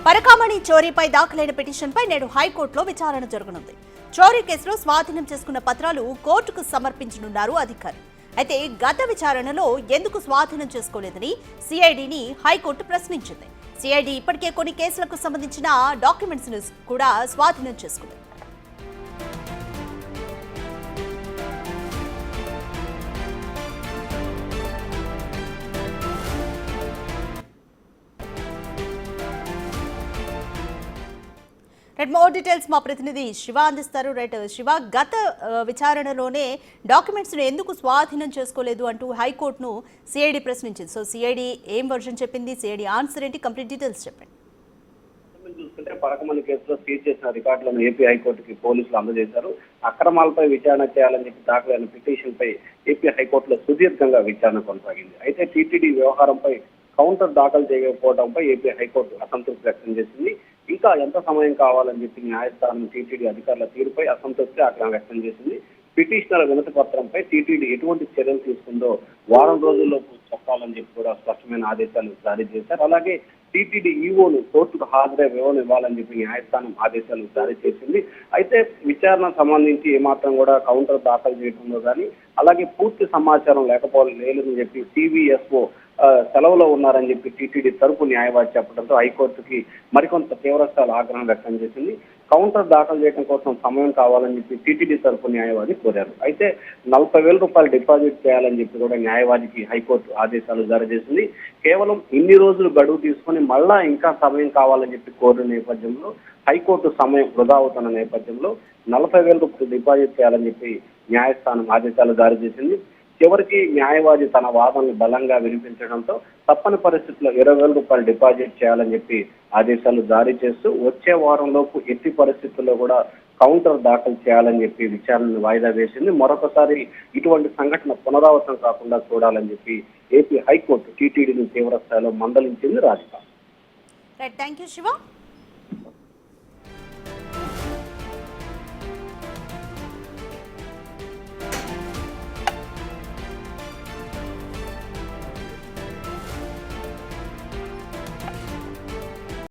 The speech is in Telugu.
పరకామణి చోరీపై దాఖలైన పిటిషన్పై నేడు హైకోర్టులో విచారణ జరగనుంది. చోరీ కేసులో స్వాధీనం చేసుకున్న పత్రాలు కోర్టుకు సమర్పించనున్నారు అధికారులు. అయితే గత విచారణలో ఎందుకు స్వాధీనం చేసుకోలేదని సిఐడిని హైకోర్టు ప్రశ్నించింది. సిఐడి ఇప్పటికే కొన్ని కేసులకు సంబంధించిన డాక్యుమెంట్స్ ను కూడా స్వాధీనం చేసుకుంది. మోర్ డీటెయిల్స్ మా ప్రతినిధి శివ అందిస్తారు. శివ, గత విచారణలోనే డాక్యుమెంట్స్ ను ఎందుకు స్వాధీనం చేసుకోలేదు అంటూ హైకోర్టును సిఐడి ప్రశ్నించింది. సో సిఐడి ఏం వర్షన్ చెప్పింది, సిఐడి ఆన్సర్ ఏంటి, కంప్లీట్ డీటెయిల్స్ చెప్పండి. చూసుకుంటే పరకమణి కేసులో సీజ్ చేసిన రికార్డులను ఏపీ హైకోర్టుకి పోలీసులు అందజేశారు. అక్రమాలపై విచారణ చేయాలని చెప్పి దాఖలైన పిటిషన్ పై ఏపీ హైకోర్టులో సుదీర్ఘంగా విచారణ కొనసాగింది. అయితే టీటీడీ వ్యవహారంపై కౌంటర్ దాఖలు చేయకపోవడంపై ఏపీ హైకోర్టు అసంతృప్తి వ్యక్తం చేసింది. ఇంకా ఎంత సమయం కావాలని చెప్పి న్యాయస్థానం టీటీడీ అధికారుల తీరుపై అసంతృప్తి ఆగ్రహం వ్యక్తం చేసింది. పిటిషనర్ వినతి పత్రంపై టీటీడీ ఎటువంటి చర్యలు తీసుకుందో వారం రోజుల్లోపు చెప్పాలని చెప్పి కూడా స్పష్టమైన ఆదేశాలు జారీ చేశారు. అలాగే టీటీడీ ఈవోను కోర్టుకు హాజరై వివరణ ఇవ్వాలని చెప్పి న్యాయస్థానం ఆదేశాలు జారీ చేసింది. అయితే విచారణ సంబంధించి ఏమాత్రం కూడా కౌంటర్ దాఖలు చేయడంలో కానీ అలాగే పూర్తి సమాచారం లేదని చెప్పి సివిఎస్ఓ సెలవులో ఉన్నారని చెప్పి టీటీడీ తరపు న్యాయవాది చెప్పడంతో హైకోర్టుకి మరికొంత తీవ్రస్థాయి ఆగ్రహం వ్యక్తం చేసింది. కౌంటర్ దాఖలు చేయడం కోసం సమయం కావాలని చెప్పి టీటీడీ తరపు న్యాయవాది కోరారు. అయితే 40,000 రూపాయలు డిపాజిట్ చేయాలని చెప్పి కూడా న్యాయవాదికి హైకోర్టు ఆదేశాలు జారీ చేసింది. కేవలం ఇన్ని రోజులు గడువు తీసుకుని మళ్ళా ఇంకా సమయం కావాలని చెప్పి కోరిన నేపథ్యంలో హైకోర్టు సమయం వృధా అవుతున్న నేపథ్యంలో 40,000 రూపాయలు డిపాజిట్ చేయాలని చెప్పి న్యాయస్థానం ఆదేశాలు జారీ చేసింది. చివరికి న్యాయవాది తన వాదనలు బలంగా వినిపించడంతో తప్పని పరిస్థితుల్లో 20,000 రూపాయలు డిపాజిట్ చేయాలని చెప్పి ఆదేశాలు జారీ చేస్తూ వచ్చే వారంలోపు ఎట్టి పరిస్థితుల్లో కూడా కౌంటర్ దాఖలు చేయాలని చెప్పి విచారణను వాయిదా వేసింది. మరొకసారి ఇటువంటి సంఘటన పునరావృతం కాకుండా చూడాలని చెప్పి ఏపీ హైకోర్టు టీటీడీని తీవ్ర స్థాయిలో మందలించింది. రాధిక. Thank you Shiva.